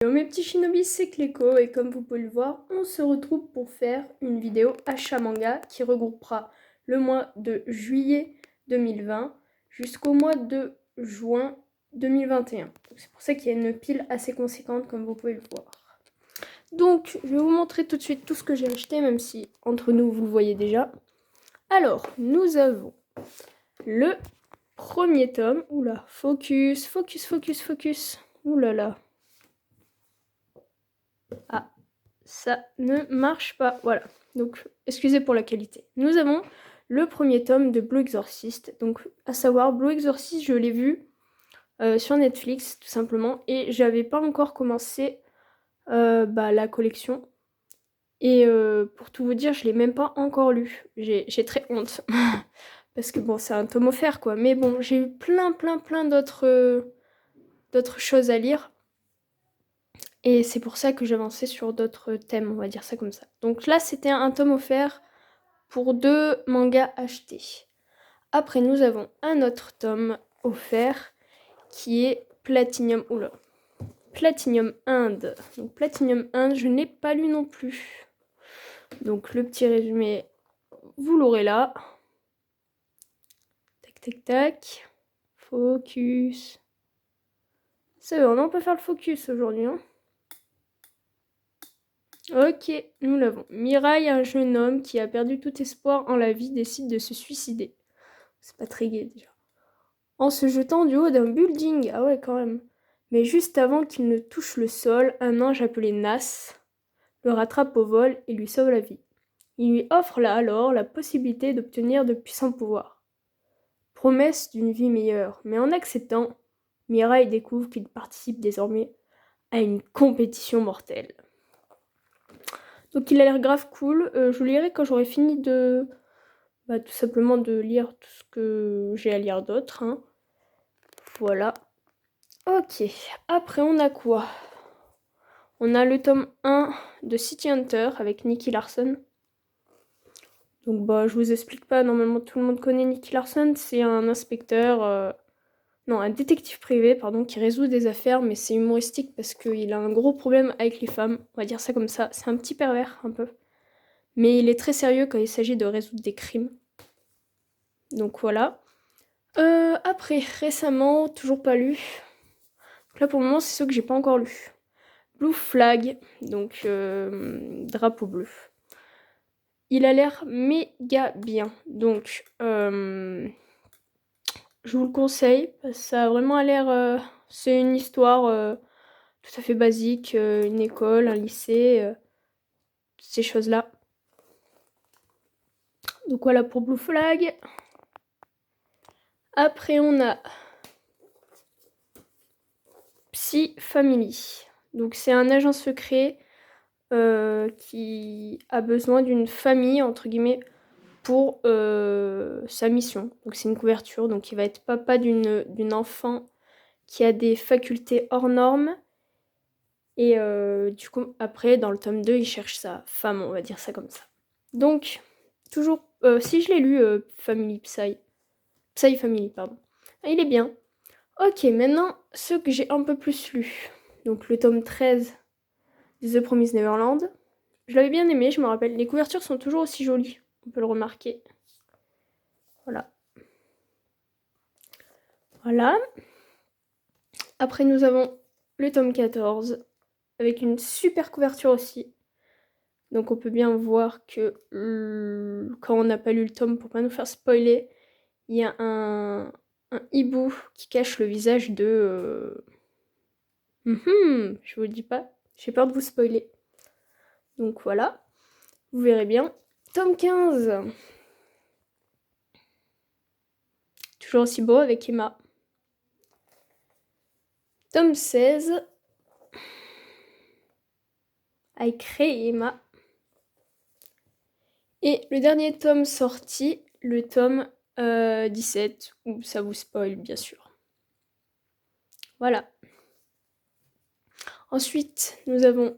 Yo mes petits shinobis, c'est Cléco et comme vous pouvez le voir, on se retrouve pour faire une vidéo achat manga qui regroupera le mois de juillet 2020 jusqu'au mois de juin 2021. C'est pour ça qu'il y a une pile assez conséquente comme vous pouvez le voir. Donc je vais vous montrer tout de suite tout ce que j'ai acheté, même si entre nous vous le voyez déjà. Alors nous avons le premier tome. Oula, focus, focus, focus, focus. Oulala. Ah, ça ne marche pas. Voilà. Donc, excusez pour la qualité. Nous avons le premier tome de Blue Exorcist. Donc, à savoir, Blue Exorcist, je l'ai vu sur Netflix, tout simplement. Et j'avais pas encore commencé la collection. Et pour tout vous dire, je l'ai même pas encore lu. J'ai très honte. Parce que bon, c'est un tome offert, quoi. Mais bon, j'ai eu plein d'autres choses à lire. Et c'est pour ça que j'avançais sur d'autres thèmes, on va dire ça comme ça. Donc là, c'était un tome offert pour 2 mangas achetés. Après, nous avons un autre tome offert qui est Platinum. Oula. Platinum Inde. Donc Platinum Inde, je n'ai pas lu non plus. Donc le petit résumé, vous l'aurez là. Tac, tac, tac. Focus. C'est bon, on peut faire le focus aujourd'hui, hein. Ok, nous l'avons. Mirai, un jeune homme qui a perdu tout espoir en la vie, décide de se suicider. C'est pas très gai déjà. En se jetant du haut d'un building. Ah ouais, quand même. Mais juste avant qu'il ne touche le sol, un ange appelé Nas le rattrape au vol et lui sauve la vie. Il lui offre là alors la possibilité d'obtenir de puissants pouvoirs. Promesse d'une vie meilleure. Mais en acceptant, Mirai découvre qu'il participe désormais à une compétition mortelle. Donc il a l'air grave cool. Je lirai quand j'aurai fini de... tout simplement de lire tout ce que j'ai à lire d'autre. Hein. Voilà. Ok. Après, on a quoi? On a le tome 1 de City Hunter avec Nicky Larson. Donc je vous explique pas. Normalement, tout le monde connaît Nicky Larson. C'est un inspecteur... un détective privé, pardon, qui résout des affaires, mais c'est humoristique parce qu'il a un gros problème avec les femmes. On va dire ça comme ça. C'est un petit pervers, un peu. Mais il est très sérieux quand il s'agit de résoudre des crimes. Donc voilà. Après, récemment, toujours pas lu. Donc là, pour le moment, c'est ceux que j'ai pas encore lu. Blue Flag, donc drapeau bleu. Il a l'air méga bien. Donc, je vous le conseille. Ça a vraiment l'air... c'est une histoire tout à fait basique. Une école, un lycée, ces choses-là. Donc voilà pour Blue Flag. Après, on a Psy Family. Donc c'est un agent secret qui a besoin d'une famille, entre guillemets, pour sa mission. Donc c'est une couverture, donc il va être papa d'une enfant qui a des facultés hors normes. Et du coup, après, dans le tome 2, il cherche sa femme, on va dire ça comme ça. Donc, toujours, si je l'ai lu, Psy Family, pardon. Ah, il est bien. Ok, maintenant, ceux que j'ai un peu plus lus. Donc le tome 13 de The Promised Neverland. Je l'avais bien aimé, je me rappelle. Les couvertures sont toujours aussi jolies, on peut le remarquer. Voilà. Voilà. Après, nous avons le tome 14, avec une super couverture aussi. Donc on peut bien voir que quand on n'a pas lu le tome, pour pas nous faire spoiler, il y a un hibou qui cache le visage de... je vous le dis pas, j'ai peur de vous spoiler. Donc voilà, vous verrez bien. Tome 15. Toujours aussi beau avec Emma. Tome 16. Avec Ray et Emma. Et le dernier tome sorti, le tome 17, où ça vous spoil bien sûr. Voilà. Ensuite, nous avons...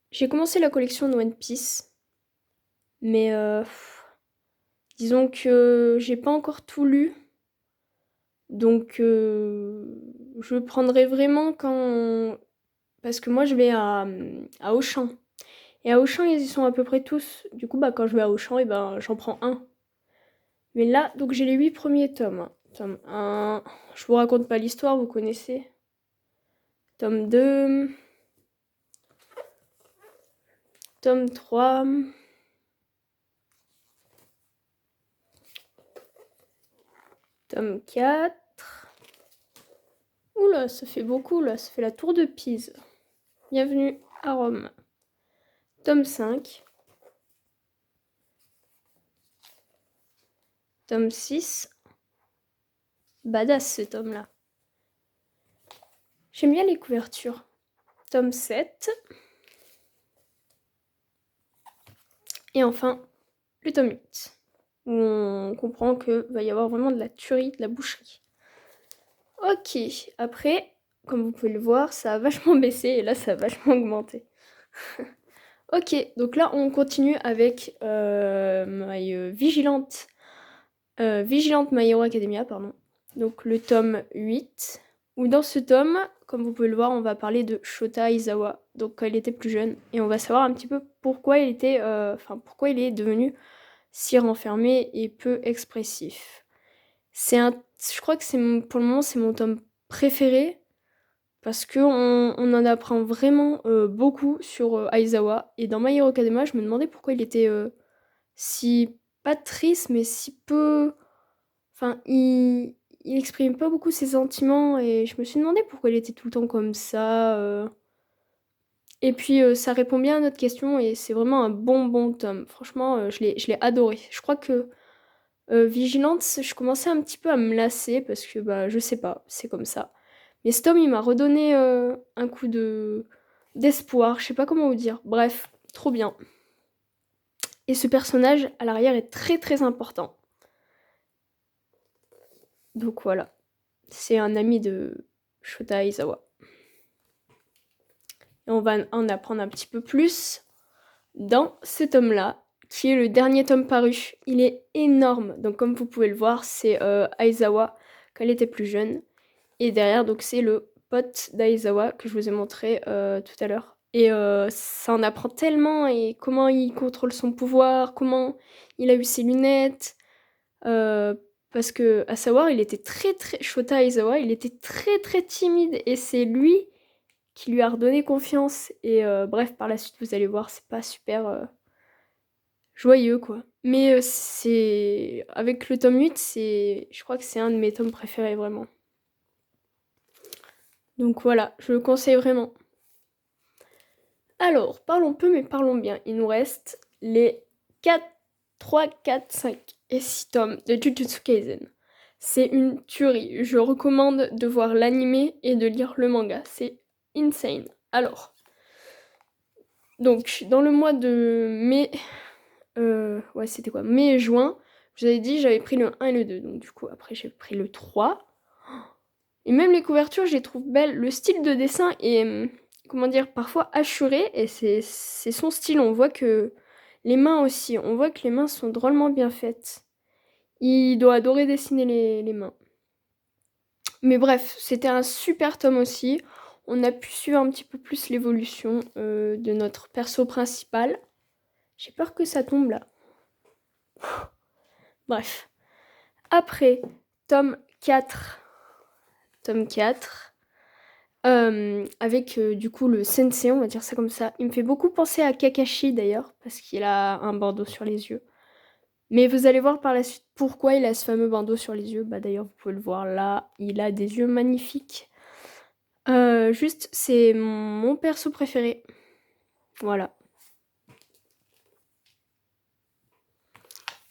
J'ai commencé la collection de One Piece, mais disons que j'ai pas encore tout lu. Donc je prendrai vraiment quand parce que moi je vais à Auchan. Et à Auchan, ils y sont à peu près tous. Du coup, quand je vais à Auchan, et j'en prends un. Mais là, donc j'ai les 8 premiers tomes. Tome 1, je vous raconte pas l'histoire, vous connaissez. Tome 2, tome 3, tome 4. Oula, ça fait beaucoup là, ça fait la tour de Pise. Bienvenue à Rome. Tome 5. Tome 6. Badass ce tome-là. J'aime bien les couvertures. Tome 7. Et enfin, le tome 8. Où on comprend qu'il va y avoir vraiment de la tuerie, de la boucherie. Ok, après, comme vous pouvez le voir, ça a vachement baissé et là ça a vachement augmenté. Ok, donc là on continue avec Vigilante My Hero Academia, pardon. Donc le tome 8, où dans ce tome, comme vous pouvez le voir, on va parler de Shota Aizawa, donc quand il était plus jeune, et on va savoir un petit peu pourquoi il est devenu si renfermé et peu expressif. Je crois que pour le moment c'est mon tome préféré, parce qu'on en apprend vraiment beaucoup sur Aizawa. Et dans My Hero Academia, je me demandais pourquoi il était si, pas triste, mais si peu... Enfin, il exprime pas beaucoup ses sentiments, et je me suis demandé pourquoi il était tout le temps comme ça. Et puis, ça répond bien à notre question, et c'est vraiment un bon tome. Franchement, je l'ai adoré. Je crois que Vigilante, je commençais un petit peu à me lasser, parce que, je sais pas, c'est comme ça. Mais ce tome, il m'a redonné un coup d'espoir, je sais pas comment vous dire. Bref, trop bien. Et ce personnage, à l'arrière, est très important. Donc voilà. C'est un ami de Shota Aizawa. Et on va en apprendre un petit peu plus dans ce tome-là, qui est le dernier tome paru. Il est énorme. Donc comme vous pouvez le voir, c'est Aizawa quand elle était plus jeune. Et derrière, donc c'est le pote d'Aizawa que je vous ai montré tout à l'heure. Et ça en apprend tellement, et comment il contrôle son pouvoir, comment il a eu ses lunettes. Parce que, à savoir, il était Shota Aizawa, il était très timide, et c'est lui qui lui a redonné confiance. Et bref, par la suite, vous allez voir, c'est pas super joyeux, quoi. Mais avec le tome 8, je crois que c'est un de mes tomes préférés, vraiment. Donc voilà, je le conseille vraiment. Alors, parlons peu mais parlons bien. Il nous reste les 3, 4, 5 et 6 tomes de Jujutsu Kaisen. C'est une tuerie. Je recommande de voir l'anime et de lire le manga. C'est insane. Alors, donc, dans le mois de mai... c'était quoi? Mai et juin. Je vous avais dit, j'avais pris le 1 et le 2. Donc du coup, après, j'ai pris le 3. Et même les couvertures, je les trouve belles. Le style de dessin est, comment dire, parfois assuré. Et c'est son style. On voit que les mains aussi. On voit que les mains sont drôlement bien faites. Il doit adorer dessiner les mains. Mais bref, c'était un super tome aussi. On a pu suivre un petit peu plus l'évolution de notre perso principal. J'ai peur que ça tombe là. Bref. Après, tome 4. Avec du coup le sensei, on va dire ça comme ça. Il me fait beaucoup penser à Kakashi d'ailleurs, parce qu'il a un bandeau sur les yeux. Mais vous allez voir par la suite pourquoi il a ce fameux bandeau sur les yeux. D'ailleurs, vous pouvez le voir là, il a des yeux magnifiques. Juste, c'est mon perso préféré. Voilà.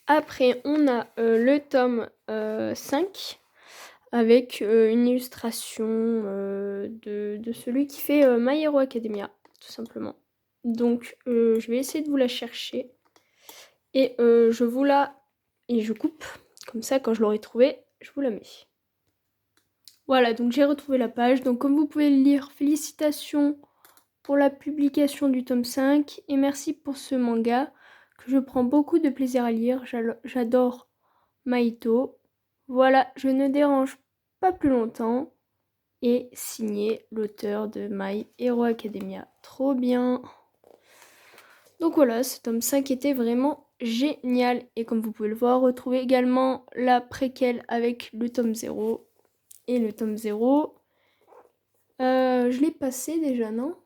Après, on a le tome 5. Avec une illustration de celui qui fait My Hero Academia, tout simplement. Donc, je vais essayer de vous la chercher. Et je coupe. Comme ça, quand je l'aurai trouvée, je vous la mets. Voilà, donc j'ai retrouvé la page. Donc, comme vous pouvez le lire, félicitations pour la publication du tome 5. Et merci pour ce manga que je prends beaucoup de plaisir à lire. J'adore Mahito. Voilà, je ne dérange pas plus longtemps. et signé l'auteur de My Hero Academia. Trop bien. Donc voilà, ce tome 5 était vraiment génial. Et comme vous pouvez le voir, retrouvez également la préquelle avec le tome 0. Et le tome 0, je l'ai passé déjà, non?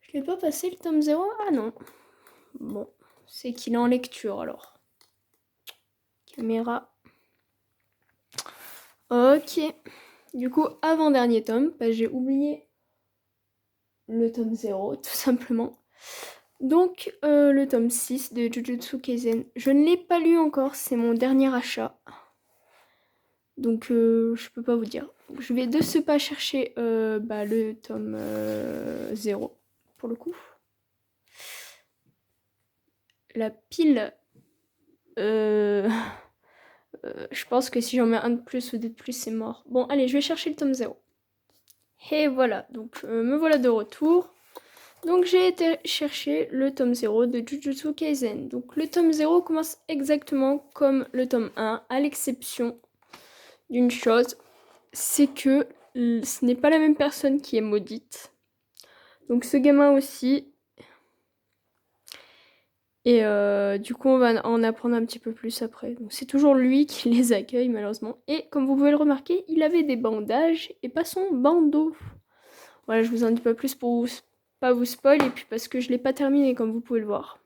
Je l'ai pas passé le tome 0? Ah non. Bon, c'est qu'il est en lecture alors. Caméra. Ok. Du coup, avant-dernier tome, j'ai oublié le tome 0, tout simplement. Donc, le tome 6 de Jujutsu Kaisen. Je ne l'ai pas lu encore, c'est mon dernier achat. Donc, je peux pas vous dire. Je vais de ce pas chercher le tome 0, pour le coup. La pile... je pense que si j'en mets un de plus ou deux de plus, c'est mort. Bon, allez, je vais chercher le tome 0. Et voilà, donc me voilà de retour. Donc j'ai été chercher le tome 0 de Jujutsu Kaisen. Donc le tome 0 commence exactement comme le tome 1, à l'exception d'une chose, c'est que ce n'est pas la même personne qui est maudite. Donc ce gamin aussi. Et du coup on va en apprendre un petit peu plus après. Donc c'est toujours lui qui les accueille malheureusement. Et comme vous pouvez le remarquer, il avait des bandages et pas son bandeau. Voilà, je vous en dis pas plus pour pas vous spoil et puis parce que je l'ai pas terminé comme vous pouvez le voir.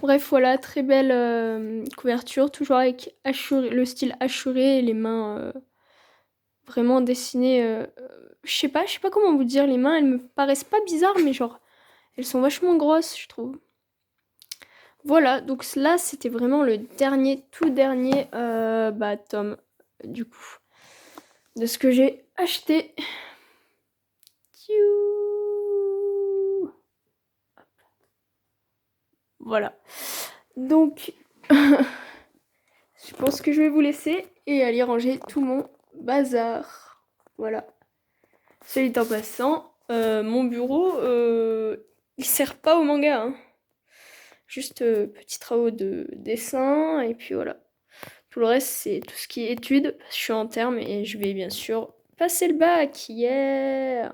Bref, voilà, très belle couverture, toujours avec le style hachuré et les mains vraiment dessinées. Je sais pas comment vous dire, les mains, elles me paraissent pas bizarres, mais genre, elles sont vachement grosses, je trouve. Voilà, donc là, c'était vraiment le tout dernier tome, du coup, de ce que j'ai acheté. Voilà. Donc, je pense que je vais vous laisser et aller ranger tout mon bazar. Voilà. Celui en passant, mon bureau, il sert pas au manga. Hein. Juste petits travaux de dessin et puis voilà. Tout le reste, c'est tout ce qui est études. Je suis en terme et je vais bien sûr passer le bac. Yeah!